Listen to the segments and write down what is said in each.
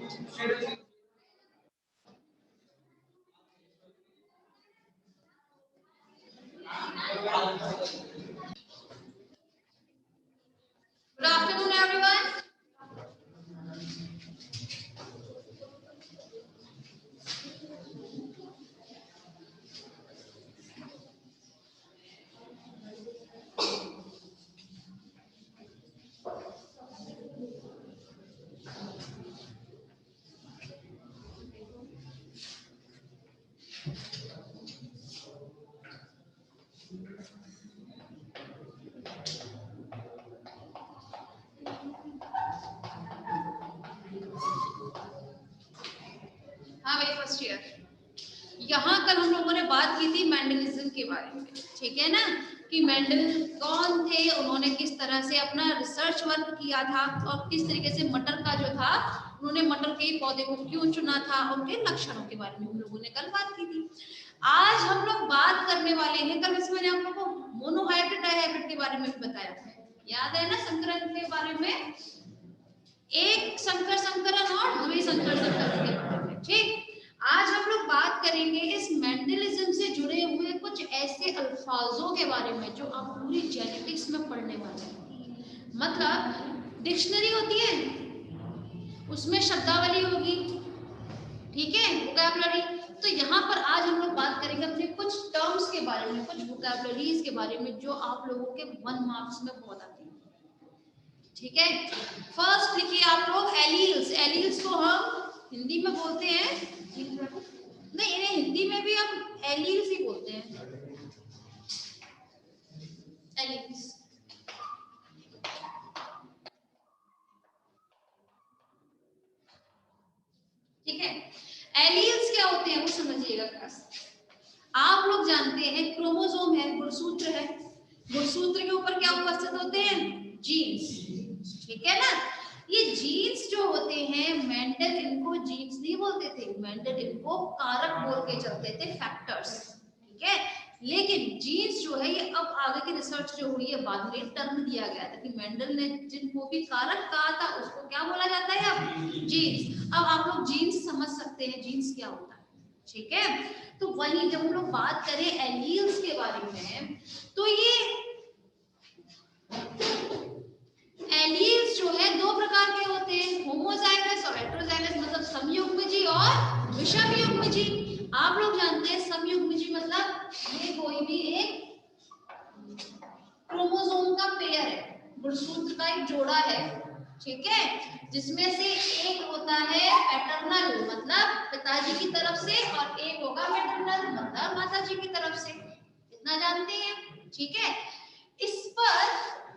Good afternoon, everyone. हाँ भाई, first year. यहाँ कल हम लोगों ने बात की थी मेंडलिज्म के बारे में, ठीक है ना, कि मेंडल कौन थे, उन्होंने किस तरह से अपना रिसर्च वर्क किया था और किस तरीके से मटर का जो था, उन्होंने मटर के पौधे को क्यों चुना था, उनके लक्षणों के बारे में हम लोगों ने कल बात की थी। आज हम लोग बात करने वाले हैं, कल इसमें मैंने आप लोगों को मोनोहाइब्रिड डाइहाइब्रिड के बारे में भी बताया, याद है ना, संकरण के बारे में, एक संकर संकरण और द्विसंकर संकरण के बारे में। ठीक, आज हम लोग बात करेंगे इस मेंडलिज्म से जुड़े हुए कुछ ऐसे अल्फाजों के बारे में जो आप पूरी जेनेटिक्स में पढ़ने वाले हैं। मतलब डिक्शनरी होती है, उसमें शब्दावली होगी, ठीक है, वोकैबुलरी। तो यहाँ पर आज हम लोग बात करेंगे अपने कुछ टर्म्स के बारे में, कुछ वोकैबुलरीज के बारे में जो आप लोगों के 1 मार्क्स में बहुत आती है, ठीक है। फर्स्ट लिखिए आप लोग एलील्स। एलील्स को हम हिंदी में बोलते हैं, नहीं इन्हें हिंदी में भी हम एलील्स ही बोलते हैं, एलील्स। ठीक है, एलील्स क्या होते हैं वो समझिएगा क्लास। आप लोग जानते हैं क्रोमोसोम है, गुणसूत्र है, गुणसूत्र के ऊपर क्या उपस्थित होते हैं, जीन्स, ठीक है ना। ये जीन्स जो होते हैं, मेंडल इनको जीन्स नहीं बोलते थे, मेंडल इनको कारक बोल के चलते थे, फैक्टर्स, ठीक है। लेकिन जीन्स जो है, ये अब आगे की रिसर्च जो हुई है, बाद में टर्म दिया गया था कि मेंडल ने जिनको भी कारक कहा था उसको क्या बोला जाता है अब, जीन्स। अब आप लोग जीन्स समझ सकते हैं जीन्स क्या होता है, ठीक है। तो वही जब हम लोग बात करें एलील्स के बारे में, तो ये एलील्स जो है दो प्रकार के होते हैं, होमोजाइगस और हेटेरोजाइगस, मतलब समयुग्मजी और विषमयुग्मजी। आप लोग जानते हैं समयुग्मजी मतलब ये कोई भी एक क्रोमोसोम का पेयर है, गुणसूत्र का एक जोड़ा है, ठीक है, जिसमें से एक होता है पैटर्नल मतलब पिताजी की तरफ से और एक होगा मैटरनल मतलब माताजी की तरफ से, इतना जानते हैं, ठीक है। इस पर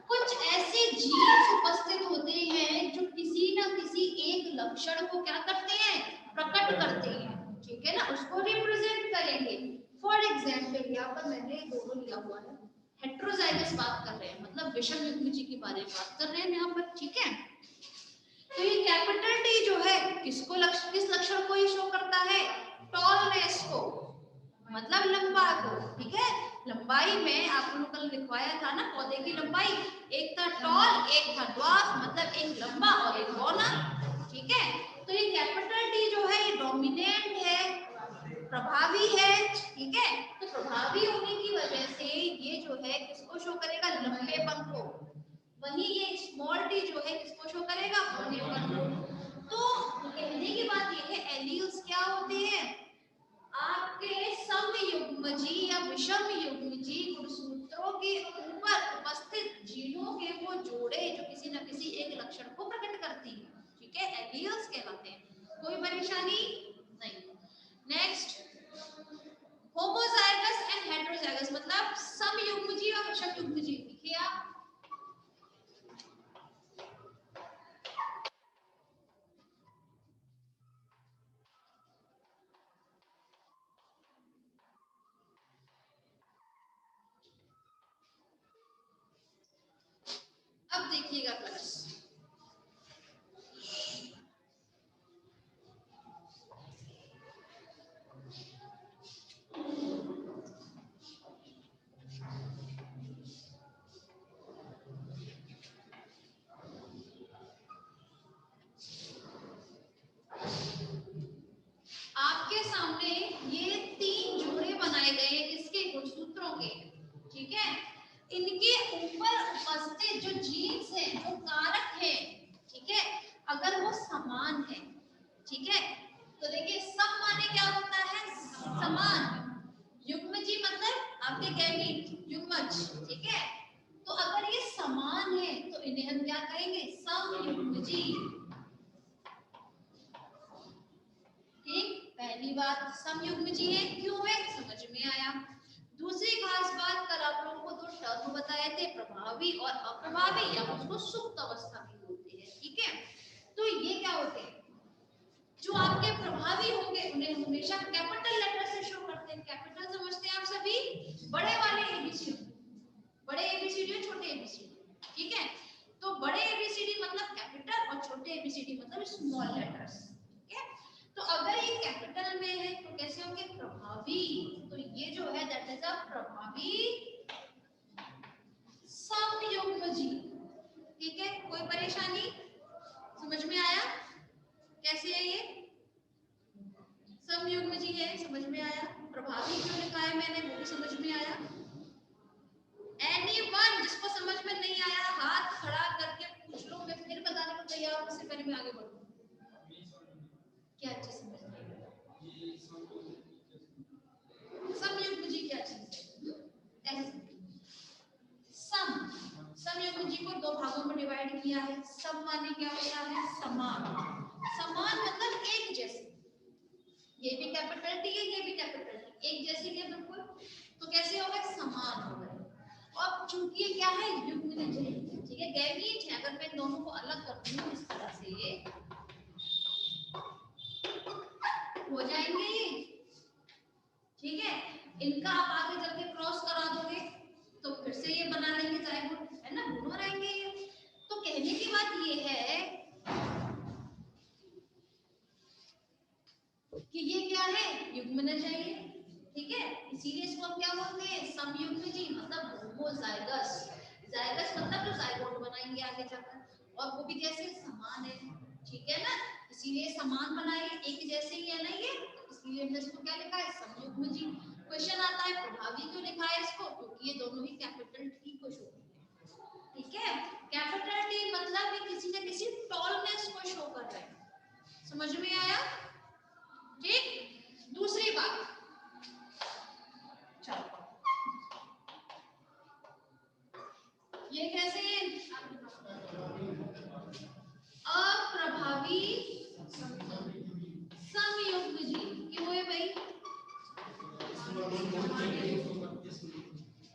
कुछ ऐसे जीन्स उपस्थित होते हैं जो किसी न किसी एक लक्षण को क्या करते हैं, प्रकट करते हैं, ठीक है ना, उसको रिप्रेजेंट करेंगे। फॉर एग्जाम्पल यहाँ पर मैंने दोनों लिया हुआ है, हेटेरोजाइगस बात कर रहे हैं, मतलब विषम युग्मजी के बारे में बात कर रहे हैं यहाँ पर, ठीक है। तो ये कैपिटल टी जो है किसको किस लक्षण को ये शो करता है, टॉलनेस को, मतलब लंबा को, ठीक है। लंबाई में आप लोगों कल लिखवाया था ना पौधे की लंबाई, एक था टॉल एक था ड्वार्फ, मतलब एक लंबा और एक बौना, ठीक है। तो ये कैपिटल टी जो है ये डोमिनेंट है, प्रभावी है, ठीक है। तो प्रभावी होने की वजह से ये जो है किसको शो करेगा, लंबेपन को। वही ये स्मॉल टी जो है किसको शो करेगा, बौनेपन को। तो कहने की बात ये है एलील्स क्या होते हैं, आपके समयुग्मजी या विषम युग्मजी गुणसूत्रों के ऊपर उपस्थित जीनों के वो जोड़े जो किसी न किसी एक लक्षण को प्रकट करती है, ठीक है, एलील्स कहलाते हैं। कोई परेशानी नहीं। नेक्स्ट, होमोजाइगस एंड हेटेरोजाइगस मतलब समयुग्मजी और विषम युग्मजी, देखिए आप अब देखिएगा क्लास, सामने ये 3 जोड़े बनाए गए हैं किसके, गुणसूत्रों के, ठीक है। इनके ऊपर उपस्थित जो जीन्स है, जो कारक है, ठीक है, अगर वो समान है, ठीक है, तो देखिए सम माने क्या होता है, समान। युग्मजी मतलब आपके गैमीट, युग्मज, ठीक है। तो अगर ये समान है तो इन्हें हम क्या कहेंगे, समयुग्मजी। ठीक, पहली बात समयुग्मजी है, क्यों है समझ में आया। दूसरी खास बात, कल आप लोगों को 2 टर्म बताए थे, प्रभावी और अप्रभावी, या उसको सुप्त अवस्था भी बोलते हैं, ठीक है। तो ये क्या होते हैं, जो आपके प्रभावी होंगे उन्हें हमेशा कैपिटल लेटर से शो करते हैं। कैपिटल समझते हैं आप सभी, बड़े वाले एबीसीडी, बड़े एबीसीडी और छोटे एबीसीडी, ठीक है। तो बड़े एबीसीडी मतलब कैपिटल और छोटे एबीसीडी मतलब स्मॉल लेटर्स, ठीक है। तो अगर ये कैपिटल में है तो कैसे होंगे, प्रभावी। तो ये जो है दैट इज अ प्रभावी समयुग्मजी, ठीक है। कोई परेशानी, समझ में आया कैसे है ये, समयुग्मजी है, समझ में आया। प्रभावी क्यों लिखा है मैंने वो भी समझ में आया। एनीवन जिसको समझ में नहीं आया हाथ खड़ा करके पूछ लो, मैं फिर बताने को तैयार हूं, उससे पहले मैं आगे बढ़ूं। क्या चीज समझ नहीं आई, समयुग्मजी क्या चीज है, ऐसे सम, समयुग्मजी को 2 भागों में डिवाइड किया है। सम माने क्या होता है, समान, समान मतलब एक जैसे, ये भी कैपिटल टी है, ये भी कैपिटल टी, एक जैसी है बिल्कुल, तो कैसे हो गए, समान हो गए। और चूंकि ये क्या है, युग्मज है, ठीक है, गैमीट है। अगर मैं दोनों को अलग करती हूं इस तरह से हो जाएंगे ये, ठीक है। इनका आप आगे चल के क्रॉस करा दोगे तो फिर से ये बना लेंगे जायगोट, है ना, दोनों रहेंगे ये। तो कहने की बात ये है कि ये क्या है, युग्मज है ये, ठीक है। इसीलिए इसको हम क्या बोलते हैं, समयुग्मजी मतलब होमोजाइगस। जाइगस मतलब जो जायगोट बनाएंगे आगे जाकर, और वो भी कैसे, समान है, ठीक है ना। इसीलिए समान बनाए, एक जैसे ही है ना ये, इसलिए हमने इसको क्या लिखा है, समयुग्मजी। क्वेश्चन आता है प्रभावी क्यों लिखा है इसको, क्योंकि ये दोनों ही कैपिटल टी को शो करते हैं, ठीक है। कैपिटल टी मतलब ये किसी न किसी टॉलनेस को शो कर रहे हैं, समझ में आया, ठीक। दूसरी बात, चलो ये कैसे है, अप्रभावी समयुग्मजी, क्यों है भाई,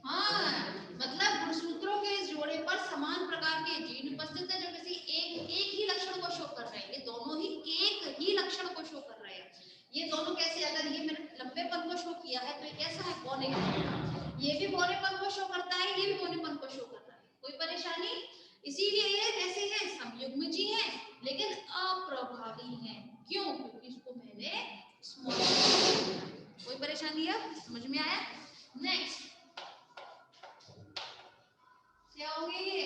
हाँ, मतलब गुणसूत्रों के इस जोड़े पर समान प्रकार के जीन उपस्थित है जो किसी एक ही लक्षण को शो कर रहे हैं। ये दोनों ही एक ही लक्षण को शो कर रहे हैं। ये दोनों कैसे, अगर ये मैंने लंबेपन को शो किया है तो ये कैसा है, बौनेपन, ये भी बौनेपन को शो करता है, ये भी बौनेपन को शो करता है। कोई परेशानी, इसीलिए ये कैसे है, समयुग्मजी है लेकिन अप्रभावी है, क्यों, क्योंकि इसको मैंने स्मॉल। कोई परेशानी है, समझ में आया। नेक्स्ट क्या होंगे ये,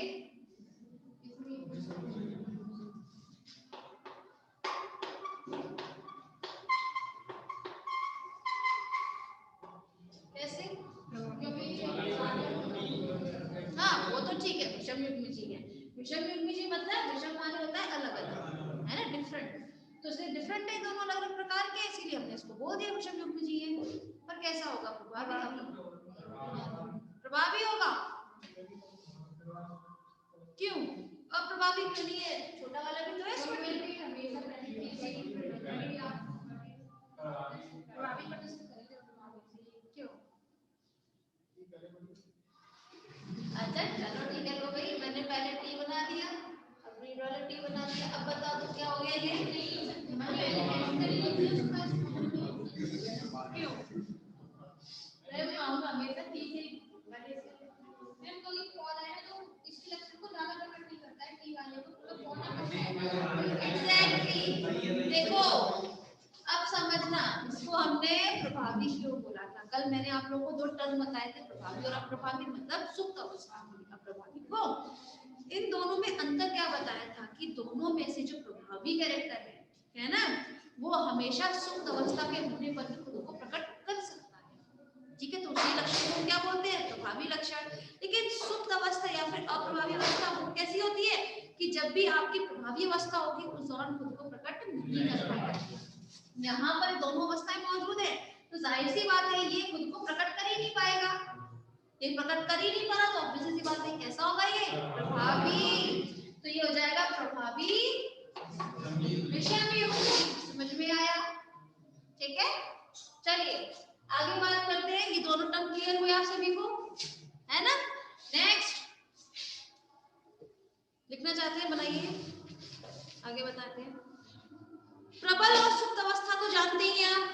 कैसे, हाँ वो तो ठीक है, विषम युग्मजी है। विषम युग्मजी मतलब विषम माने होता है अलग अलग, है ना, डिफरेंट। तो इसलिए डिफरेंट है दोनों अलग अलग प्रकार के, इसीलिए हमने इसको बोल दिया विषम युग्मजी है। पर कैसा होगा, प्रभावी, प्रभावी होगा, क्यों अप्रभावी क्यों नहीं है, छोटा वाला भी तो है इसमें, क्यों, अच्छा चलो ठीक है, तो भाई मैंने पहले टी बना दिया, अब रीड वाला टी बना दिया, अब बता दो क्या हो गया ये, क्यों, मैं आऊंगा मेरे साथ ठीक है पहले से मैम, तो ये कॉल है ना, तो इसके लक्षण को ज्यादा प्रकट नहीं करता है, टी वाले को पूरा फोन है, एग्जैक्टली। देखो अब समझना, इसको हमने प्रभावी क्यों बोला था। कल मैंने आप लोगों को 2 टर्म बताए थे, प्रभावी और अप्रभावी, मतलब सुप्त अवस्था में अप्रभावी को। इन दोनों में अंतर क्या बताया था कि दोनों में से जो प्रभावी कैरेक्टर है ना, वो हमेशा सुप्त अवस्था के होने पर भी खुद को प्रकट कर सकता है। ठीक है, तो उसी लक्षण को क्या बोलते हैं? प्रभावी लक्षण। लेकिन सुप्त अवस्था या फिर अप्रभावी अवस्था वो कैसी होती है कि जब भी आपकी प्रभावी अवस्था होगी उस दौरान खुद को प्रकट नहीं कर पाएगा। यहाँ पर दोनों अवस्थाएं मौजूद है, तो जाहिर सी बात है ये खुद को प्रकट कर ही नहीं पाएगा। ये प्रकट कर ही नहीं पा रहा तो ऑब्वियस सी बात है कैसा होगा ये? प्रभावी। तो ये हो जाएगा प्रभावी विषय में। समझ में आया? ठीक है, चलिए आगे बात करते हैं। ये दोनों टर्म क्लियर हुए आप सभी को, है ना? नेक्स्ट लिखना चाहते हैं, बनाइए, आगे बताते हैं। प्रबल और सुप्त अवस्था तो जानते ही हैं आप।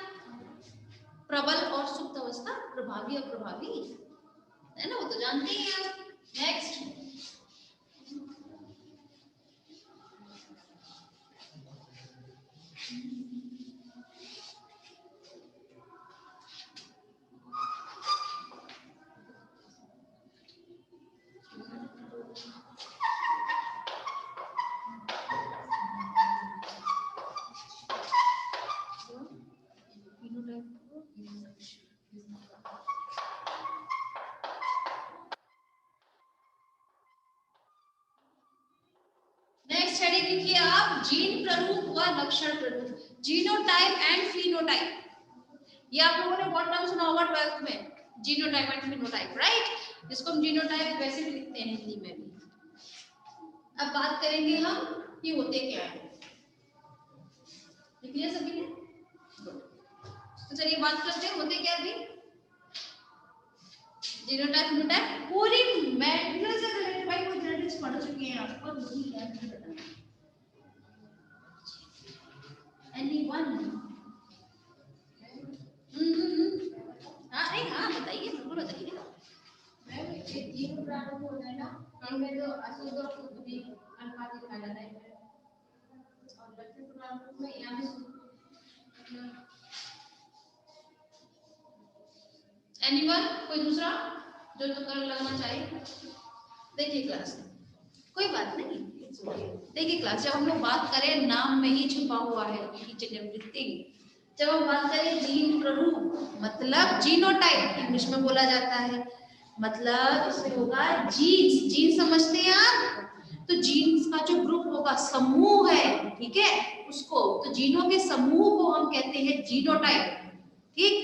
प्रबल और सुप्त अवस्था, प्रभावी और प्रभावी, है ना, वो तो जानते ही हैं आप। नेक्स्ट हेडिंग लिखिए आप, जीन प्ररूप व लक्षण प्ररूप, जीनोटाइप एंड फिनोटाइप। ये आप लोगों ने बहुत टर्म सुना होगा 12th में, जीनोटाइप एंड फिनोटाइप, राइट? जिसको हम जीनोटाइप वैसे भी लिखते हैं हिंदी में भी। अब बात करेंगे हम कि होते क्या है। लिख लिया सभी ने? तो चलिए बात करते हैं होते क्या अभी। जीनोटाइप फिनोटाइप पूरी मेडिकल से रिलेटेड भाई कोई जेनेटिक्स पढ़ चुके हैं आपको, मुझे क्या नहीं पता। Anyone? हाँ नहीं, हाँ बताइए, बिल्कुल बताइए। मैम ये तीन प्राणों को होता है ना, उनमें जो अशुद्ध और शुद्ध भी अनुपात दिखाया जाता है, और लक्षण प्राणों में यहाँ में Anyone? कोई दूसरा जो तो कर लगना चाहिए? देखिए क्लास, कोई बात नहीं, देखिए क्लास, जब हम लोग बात करें नाम में ही छुपा हुआ है ईच एंड एवरीथिंग। जब हम बात करें जीन प्ररूप मतलब जीनोटाइप इंग्लिश में बोला जाता है, मतलब इसमें होगा जीन्स। जीन समझते हैं आप? तो जीन्स का जो ग्रुप होगा, समूह है, ठीक है, उसको, तो जीनों के समूह को हम कहते हैं जीनोटाइप। ठीक,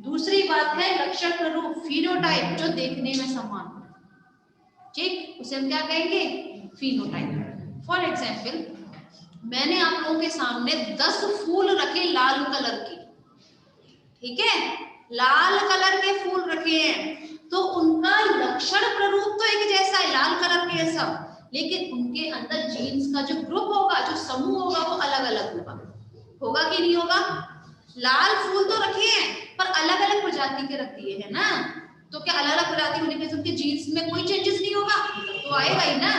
दूसरी बात है लक्षण प्ररूप फिनोटाइप, जो देखने में समान हो, ठीक, उसे हम क्या कहेंगे? फिनोटाइप। फॉर एग्जाम्पल, मैंने आप लोगों के सामने 10 फूल रखे लाल कलर के, ठीक है, लाल कलर के फूल रखे हैं, तो उनका लक्षण प्ररूप तो एक जैसा है, लाल कलर के है सब, लेकिन उनके अंदर जीन्स का जो ग्रुप होगा, जो समूह होगा, वो अलग अलग होगा। होगा कि नहीं होगा? लाल फूल तो रखे हैं पर अलग अलग प्रजाति के रख दिए है ना, तो क्या अलग अलग प्रजाति होने के उनके जीन्स में कोई चेंजेस नहीं होगा? तो आएगा ही ना।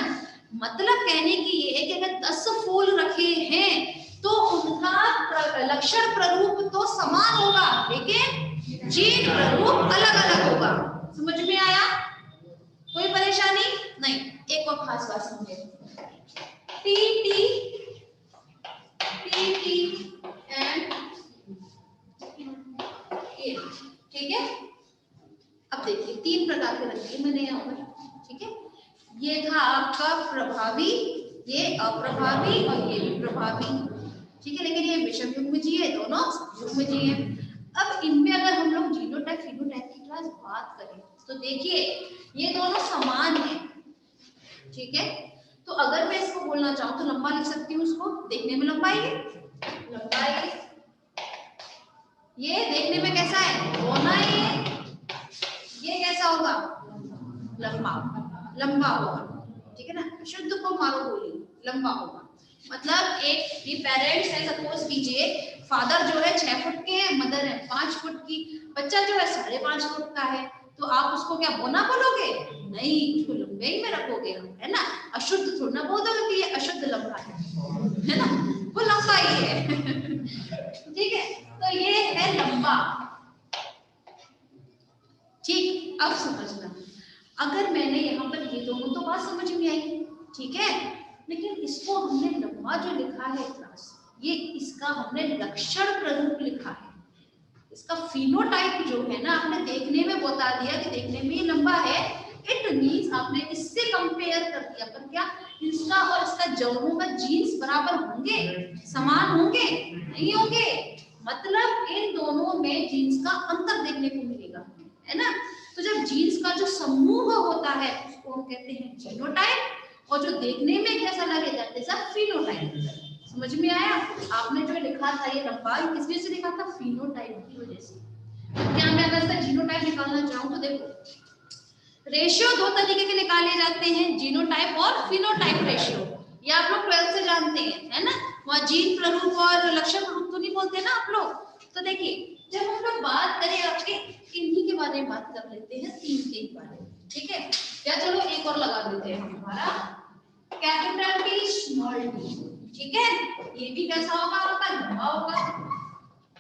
मतलब कहने की ये है कि अगर 10 फूल रखे हैं तो उनका लक्षण प्ररूप तो समान होगा, लेकिन जीन प्ररूप अलग अलग होगा। समझ में आया? कोई परेशानी नहीं। एक और खास बात समझे, टी एंड ए, ठीक है। अब देखिए 3 प्रकार के रखिए मैंने यहाँ पर, ठीक है। ये था आपका प्रभावी, ये अप्रभावी और ये भी प्रभावी, ठीक है, लेकिन ये विषम युग्मजीय है, दोनों युग्मजीय है। अब इनमें अगर हम लोग जीनोटाइप फिनोटाइप की क्लास बात करें तो देखिए ये दोनों समान है, ठीक है। तो अगर मैं इसको बोलना चाहूँ तो लंबा लिख सकती हूँ, उसको देखने में लंबाई है, लंबाई, ये देखने में कैसा है? होना ही है। ये कैसा होगा? लंबा, लंबा होगा, ठीक है ना। शुद्ध को मारो गोली, लंबा होगा। मतलब एक ये पेरेंट्स है, सपोज कीजिए फादर जो है 6 फुट के है, मदर है 5 फुट की, बच्चा जो है 5.5 फुट का है, तो आप उसको क्या बोना बोलोगे? नहीं, उसको लंबे ही में रखोगे, है ना। अशुद्ध थोड़ा ना बोल दोगे कि ये अशुद्ध लंबा है ना, वो लंबा ही है ठीक है, तो ये है लंबा। ठीक, अब समझना, अगर मैंने यहाँ पर ये दोनों तो बात समझ में आई, ठीक है, लेकिन इसको हमने लंबा जो लिखा है क्लास, ये इस इसका हमने लक्षण प्ररूप लिखा है। इसका फिनोटाइप जो है ना, आपने देखने में बता दिया कि देखने में लंबा है, इट मींस आपने इससे कंपेयर कर दिया, पर क्या इसका और इसका जड़ों का जीन्स बराबर होंगे, समान होंगे? नहीं होंगे। मतलब इन दोनों में जीन्स का अंतर देखने को मिलेगा, है ना। तो जब जीन्स का जो समूह होता है उसको हम कहते हैं जीनोटाइप, और जो देखने में कैसा लगे जाते हैं फिनोटाइप। समझ में आया? आपने जो लिखा था ये लंबा, किस वजह से लिखा था? फिनोटाइप की वजह से। क्या मैं अगर इसका जीनोटाइप निकालना चाहूं तो देखो, रेशियो दो तरीके के निकाले जाते हैं, जीनोटाइप और फिनोटाइप रेशियो। ये आप लोग 12th से जानते हैं, है ना। वहाँ जीन प्ररूप और लक्षण प्ररूप तो नहीं बोलते ना आप लोग। तो देखिए, जब हम लोग बात करें आपके इन्हीं के बारे में बात कर लेते हैं, 3 के बारे में, ठीक है। या चलो एक और लगा देते हैं हमारा कैपिटल टी स्मॉल टी, ठीक है। ये भी कैसा होगा आपका? लंबा होगा,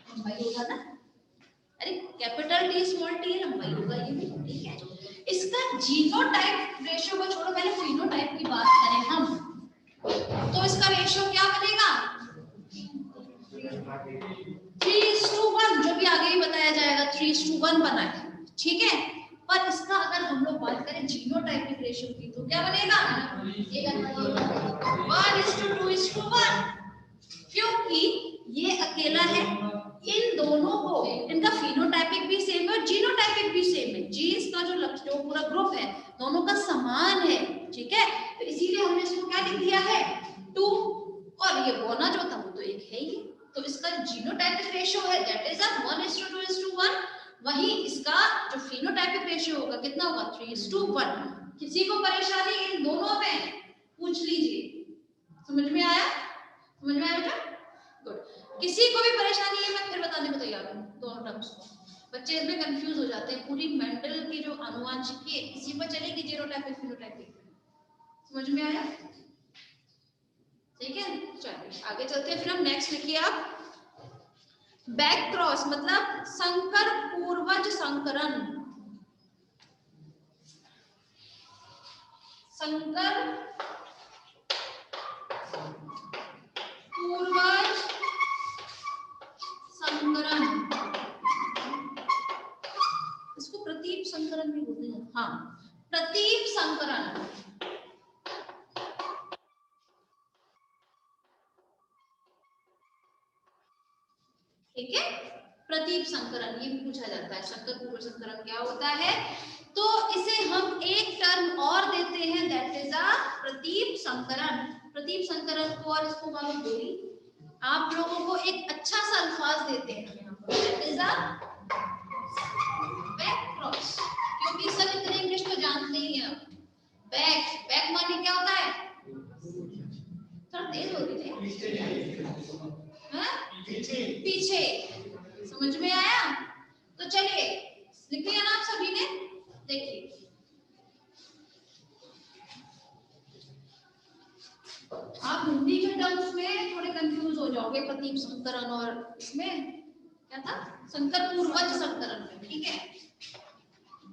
लंबाई होगा ना। अरे कैपिटल टी स्मॉल टी लंबाई होगा ये भी, ठीक है। इसका जीनोटाइप रेशियो को छोड़ो, पहले फिनोटाइप की बात करें हम, तो इसका रेशियो क्या बनेगा? 3:1, जो भी आगे ही बताया जाएगा 3:1 बना है, ठीक है। पर इसका अगर हम लोग बात करें जीनोटाइपिक रेशियो की तो क्या बनेगा? 1:2:1, क्योंकि ये अकेला है। इन दोनों को, इनका फिनोटाइपिक भी सेम है और जीनोटाइपिक भी सेम है। जीन्स का जो लक्षण पूरा ग्रुप है दोनों का समान है, ठीक है। तो इसीलिए हमने इसको क्या लिख दिया है? 2, और ये बोना जो था वो तो एक है ही। तो इसका जीनोटाइपिक रेशियो है दैट इज 1:2:1। वही इसका जो फिनोटाइपिक रेशियो होगा कितना होगा? 3:1। किसी को परेशानी इन दोनों में पूछ लीजिए। समझ में आया? समझ में आया बेटा? गुड। किसी को भी परेशानी है मैं फिर बताने को तैयार हूँ दोनों टर्म्स को। बच्चे इसमें कंफ्यूज हो जाते हैं। पूरी मेंटल की जो आनुवांशिकी है इसी पर चलेगी, जीनोटाइपिक फिनोटाइपिक। समझ में आया? ठीक है, चलिए आगे चलते हैं। फिर हम नेक्स्ट लिखिए आप, बैक क्रॉस मतलब संकर पूर्वज संकरण। संकर पूर्वज संकरण, इसको प्रतीप संकरण भी बोलते हैं। हाँ, प्रतीप संकरण, ठीक है। प्रतीप संकरण ये भी पूछा जाता है, संकर पूर्वज संकरण क्या होता है। तो इसे हम एक टर्म और देते हैं दैट इज अ प्रतीप संकरण। प्रतीप संकरण को और इसको हम बोली आप लोगों को एक अच्छा सा अल्फाज देते हैं यहाँ पर, that is a back cross, क्योंकि सब इतने इंग्लिश तो जानते ही हैं। बैक, बैक माने क्या होता है? थोड़ा तेज हो रही है, पीछे। समझ में आया? तो चलिए लिख लिया ना आप सभी ने? देखिए आप हिंदी के टर्म्स में थोड़े कंफ्यूज हो जाओगे, प्रतीप संकरण और इसमें क्या था, संकर पूर्वज संकरण में, ठीक है।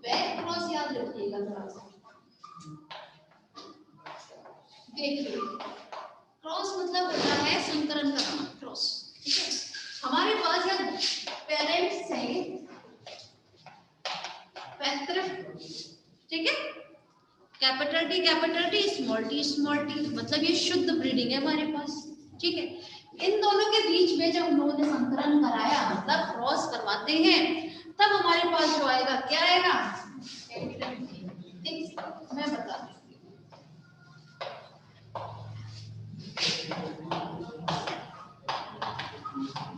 बैक क्रॉस याद रखिएगा थोड़ा सा। देखिए क्रॉस मतलब होता है संकरण करना, क्रॉस, ठीक है। हमारे पास यहाँ पेरेंट्स हैं पैतृक, ठीक है। कैपिटल टी स्मॉल टी, मतलब ये शुद्ध ब्रीडिंग है हमारे पास, ठीक है। इन दोनों के बीच में जब हम लोगों ने संकरण कराया मतलब क्रॉस करवाते हैं, तब हमारे पास जो आएगा क्या आएगा? मैं बता दूं,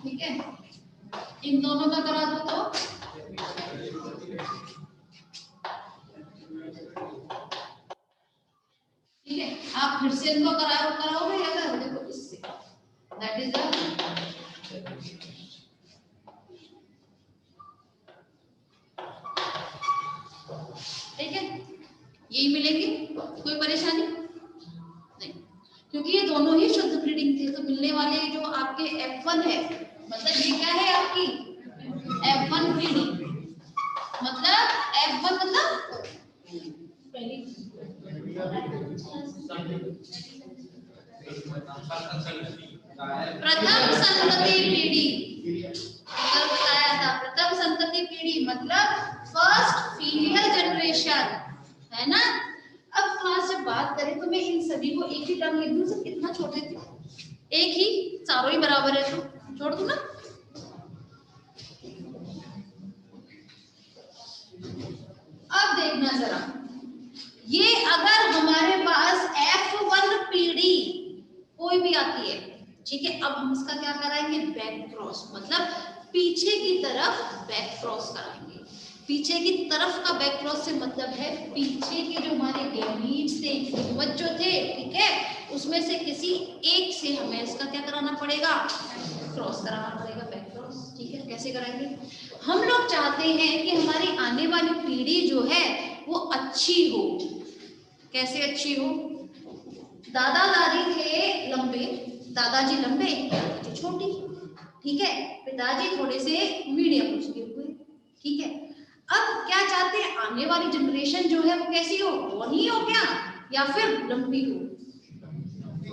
ठीक है। इन दोनों का करा दो तो ठीक है। आप फिर से इनको कराओगे या कर देखो इससे, दैट इज ठीक है। यही मिलेगी, कोई परेशानी नहीं, क्योंकि ये दोनों ही शुद्ध ब्रीडिंग थे। तो मिलने वाले जो आपके F1 है, मतलब ये क्या है आपकी F1 ब्रीडिंग, मतलब F1 मतलब पहली प्रथम संतति पीढ़ी, कल बताया था। प्रथम संतति पीढ़ी मतलब फर्स्ट फीमेल जनरेशन, है ना। अब क्लास जब बात करें तो मैं इन सभी को एक ही टर्म लिख दूं, सब कितना छोटे थे, एक ही, चारों ही बराबर है तो छोड़ दूं ना। अब देखना जरा, ये अगर हमारे पास F1 पीढ़ी कोई भी आती है, ठीक है, अब हम इसका क्या कराएंगे, बैक क्रॉस, मतलब पीछे की तरफ बैक क्रॉस कराएंगे। पीछे की तरफ का बैक क्रॉस से मतलब है पीछे के जो हमारे गैमीट्स थे, युग्मज जो थे, ठीक है, उसमें से किसी एक से हमें इसका क्या कराना पड़ेगा, क्रॉस कराना पड़ेगा, बैक क्रॉस, ठीक है। कैसे कराएंगे, हम लोग चाहते हैं कि हमारी आने वाली पीढ़ी जो है वो अच्छी हो। कैसे अच्छी हो, दादा दादी थे लंबे, दादाजी लंबे, दादाजी छोटी, ठीक है, पिताजी थोड़े से मीडियम उसके हुए, ठीक है। अब क्या चाहते हैं, आने वाली जनरेशन जो है वो कैसी हो, बड़ी हो क्या, या फिर लंबी हो,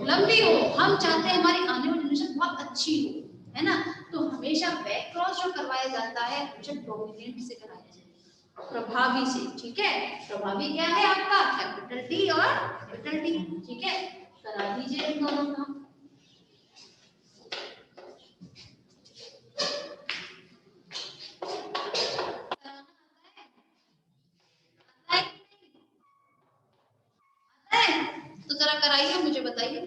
लंबी हो। हम चाहते हैं हमारी आने वाली जनरेशन बहुत अच्छी हो, है ना। तो हमेशा बैक क्रॉस जो करवाया जाता है हमेशा डोमिनेंट से कराया जाता है, प्रभावी से, ठीक है। प्रभावी क्या है आपका, कैपिटल टी और कैपिटल टी, ठीक है। करा दीजिए इन दोनों का। तो जरा कराइए, मुझे बताइए।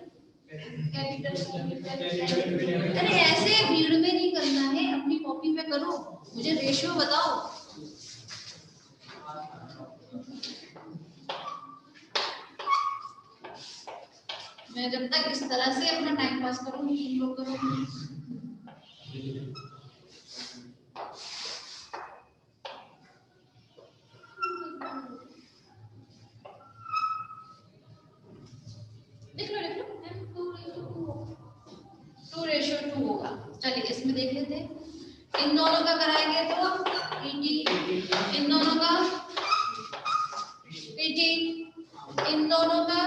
अरे ऐसे भीड़ में नहीं करना है, अपनी कॉपी पे करो, मुझे रेशियो बताओ। मैं जब तक इस तरह से अपना टाइम पास करूंगी, तुम लोग करोगे। लिख लो 2:2 होगा। चलिए इसमें देख लेते हैं, इन दोनों का कराएंगे तो पीटी, इन दोनों का पीटी, इन दोनों का,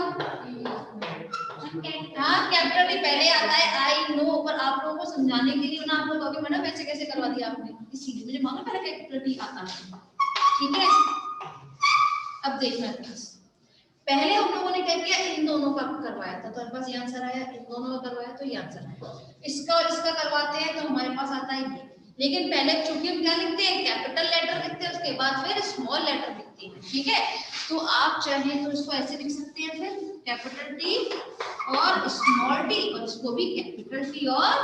हाँ कैपिटल टी पहले आता है, आई नो, पर आप लोगों को समझाने के लिए ना, आप लोग अभी मैंने वैसे कैसे करवा दिया आपने, इसीलिए मुझे मालूम पहले कैपिटल टी आता है, ठीक है। अब देखना क्लास, पहले हम लोगों ने क्या किया, इन दोनों का करवाया था, तो हमारे पास ये आंसर आया, इन दोनों का करवाया तो ये आंसर आया। इसका और इसका करवाते हैं तो हमारे पास आता है ये, लेकिन पहले चूंकि हम क्या लिखते हैं, कैपिटल लेटर लिखते हैं, उसके बाद फिर स्मॉल लेटर लिखते हैं, ठीक है। तो आप चाहें तो इसको ऐसे लिख सकते हैं, फिर कैपिटल टी और स्मॉल टी, और इसको भी कैपिटल टी और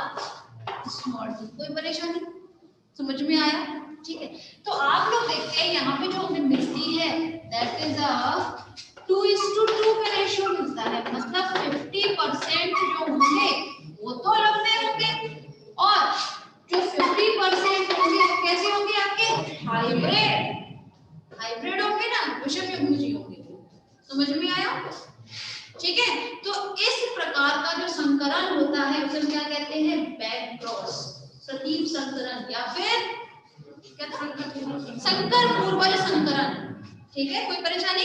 स्मॉल टी। कोई परेशानी, समझ में आया, ठीक है। तो आप लोग देखते हैं यहाँ पे जो हमें मिलती है दैट इज अ 2:2 का रेशियो मिलता है, मतलब 50% जो होंगे वो तो लंबे होंगे, और जो 50% होंगे वो कैसे होंगे, आपके हाइब्रिड, हाइब्रिड होंगे ना, विषम युग्मजीय होंगे। समझ में आया, ठीक है। तो इस प्रकार का जो संकरण होता है उसे क्या कहते हैं, बैक क्रॉस, सटीक संकरण, या फिर संकर पूर्वज संकरण, ठीक है। कोई परेशानी,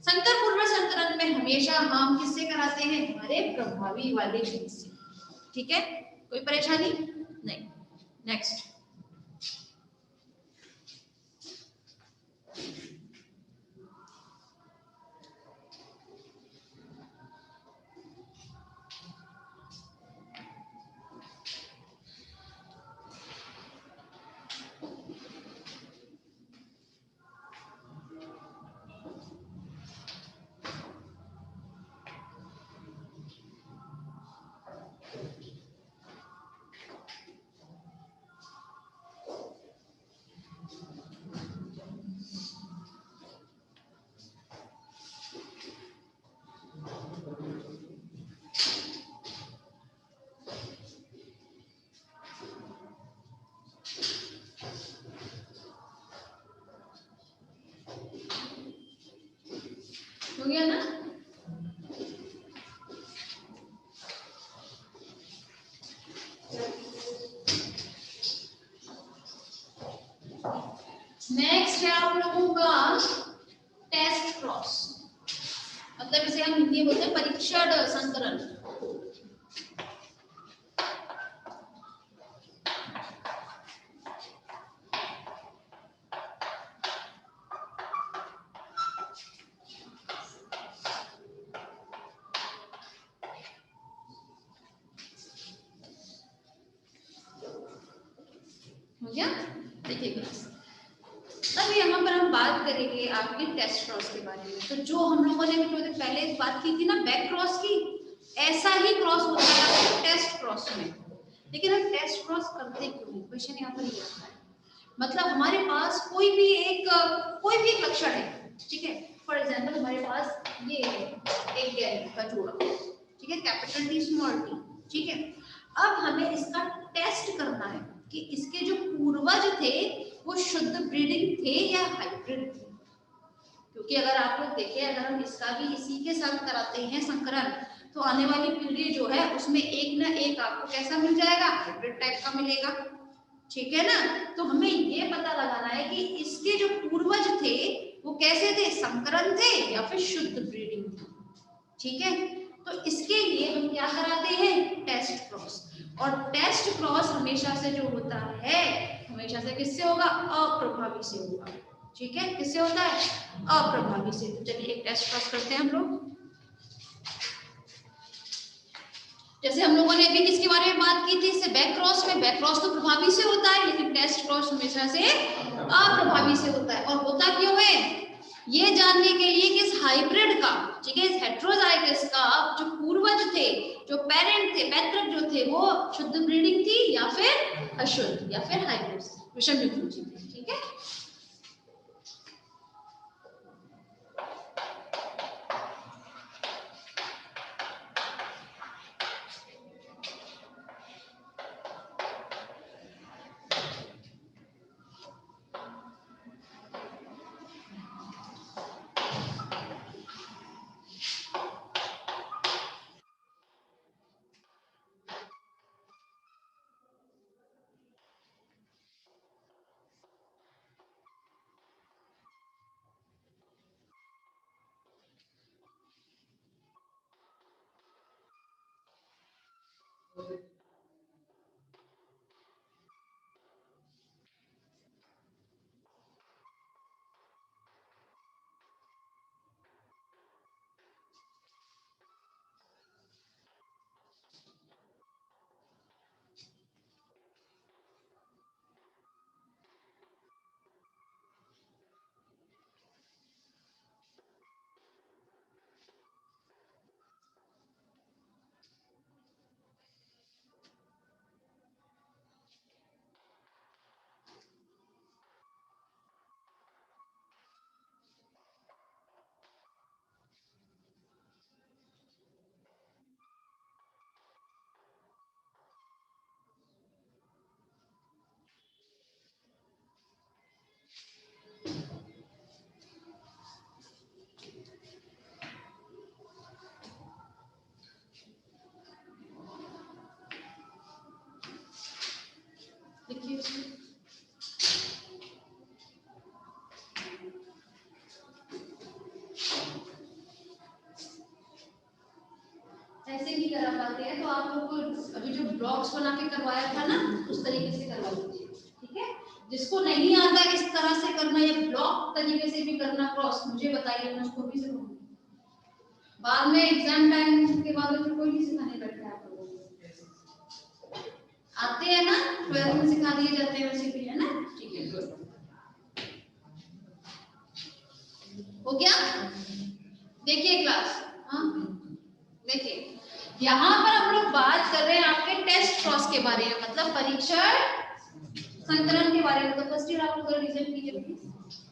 संकर पूर्वज संकरण में हमेशा हम किससे कराते हैं, हमारे प्रभावी वाले जीन से, ठीक है। कोई परेशानी नहीं। नेक्स्ट, हो गया ना। नेक्स्ट है आप लोगों का टेस्ट क्रॉस, मतलब इसे हम हिंदी में बोलते हैं परीक्षण संकरण। गया? देखिए क्लास, अब यहाँ पर हम बात करेंगे आपके टेस्ट क्रॉस के बारे में। तो जो हम लोगों ने थोड़ी देर पहले बात की थी ना बैक क्रॉस की, ऐसा ही क्रॉस होता है टेस्ट क्रॉस में। लेकिन हम टेस्ट क्रॉस करते क्यों? क्वेश्चन यहाँ पर ये आता है। मतलब हमारे पास कोई भी एक लक्षण है, ठीक है। फॉर एग्जांपल हमारे पास ये एक गैर का जोड़ा, ठीक है, कैपिटल टी स्मॉल टी, ठीक है। अब हमें इसका टेस्ट करना है कि इसके जो पूर्वज थे वो शुद्ध ब्रीडिंग थे या हाइब्रिड थे। क्योंकि अगर आप लोग देखें, अगर हम इसका भी इसी के साथ कराते हैं संकरण, तो आने वाली पीढ़ी जो है उसमें एक ना एक आपको कैसा मिल जाएगा, हाइब्रिड टाइप का मिलेगा, ठीक है ना। तो हमें ये पता लगाना है कि इसके जो पूर्वज थे वो कैसे थे, संकरण थे या फिर शुद्ध ब्रीडिंग थे, ठीक है। तो इसके लिए हम क्या कराते हैं, टेस्ट क्रॉस। और टेस्ट क्रॉस हमेशा से जो होता है, हमेशा से किससे होगा, अप्रभावी से होगा, ठीक है। किससे होता है, अप्रभावी से। तो चलिए एक टेस्ट क्रॉस करते हैं हम लोग। जैसे हम लोगों ने अभी किसके बारे में बात की थी, इससे बैक क्रॉस में। बैक क्रॉस तो प्रभावी से होता है, लेकिन टेस्ट क्रॉस हमेशा से अप्रभावी से होता है। और होता क्यों है, ये जानने के लिए कि इस हाइब्रिड का, ठीक है, इस हेटेरोजाइगस का जो पूर्वज थे, जो पेरेंट थे, पैतृक जो थे, वो शुद्ध ब्रीडिंग थी या फिर अशुद्ध या फिर हाइब्रिड विषम युग्म थी, ठीक है। देखिए ऐसे नहीं करा पाते हैं तो आप लोग को अभी जो ब्लॉक्स बना के करवाया था ना, उस तरीके से करवा लीजिए, ठीक है। जिसको नहीं आता इस तरह से करना या ब्लॉक तरीके से भी करना क्रॉस, मुझे बताइए, मैं उसको भी सिखाऊंगी। बाद में एग्जाम टाइम के बाद तो कोई नहीं सिखाने बैठा है आप लोगों को, आते हैं ना, 12th में सिखा दिए जाते हैं वैसे भी, है ना, ठीक है। हो गया, देखिए क्लास, हाँ देखिए यहाँ पर हम लोग बात कर रहे हैं आपके टेस्ट क्रॉस के बारे में, मतलब परीक्षण संकलन के बारे में। तो फर्स्ट ईयर आप लोग रिवीजन कीजिए प्लीज।